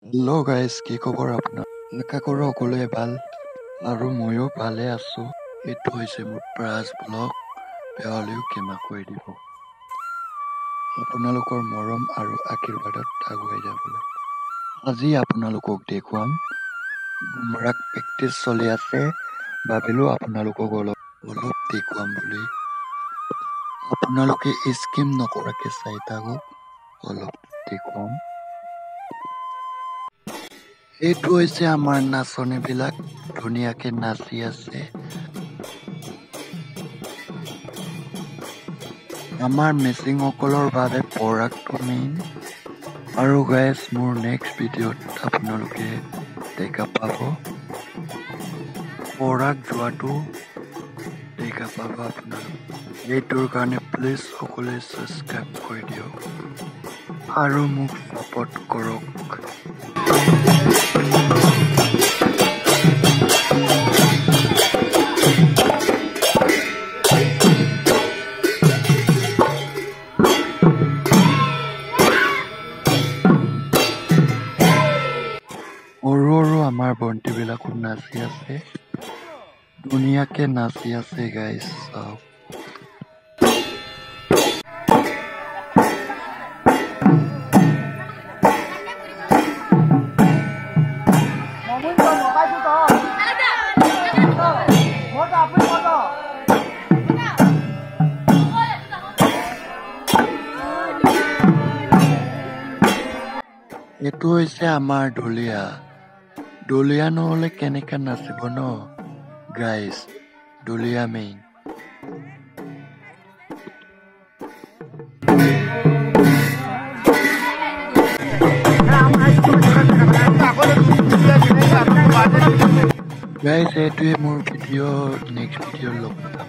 Hello' guys, কি খবৰ আপোনাৰ? আশা কৰোঁ সকলোৱে ভাল আৰু ময়ো ভালে আছোঁ। এইটো হৈছে মোৰ প্ৰাজ ব্লগ। বেয়া হ'লেও ক্ষমা কৰি দিব। আপোনালোকৰ মৰম আৰু আশীৰ্বাদত আগুৱাই যাবলৈ আজি আপোনালোকক দেখুৱাম। গুমৰাগ প্ৰেক্টিচ চলি আছে, ভাবিলোঁ আপোনালোকক অলপ দেখুৱাম বুলি। আপোনালোকে স্কিম নকৰাকৈ চাই থাকক, অলপ দেখুৱাম। এইটো হৈছে আমাৰ নাচনীবিলাক ধুনীয়াকে নাচি আছে। আমাৰ মিচিংসকলৰ বাবে পৰাগটো মেইন। আৰু গাইজ, মোৰ নেক্সট ভিডিঅ'ত আপোনালোকে দেখা পাব। পৰাগ যোৱাটো দেখা পাব আপোনালোকে। এইটোৰ কাৰণে প্লিজ সকলোৱে ছাবস্ক্ৰাইব কৰি দিয়ক আৰু মোক ছাপোৰ্ট কৰক। সৰু আমাৰ ভণ্টিবিলাকো নাচি আছে, ধুনীয়াকে নাচি আছে গাইজ, চাওক। এইটো হৈছে আমাৰ ঢুলীয়া। ঢুলীয়া নহ'লে কেনেকৈ নাচিব ন গাইজ, ঢুলীয়া মেইন। গাইজ, এইটোৱে মোৰ ভিডিঅ', নেক্সট ভিডিঅ' লগ পাম।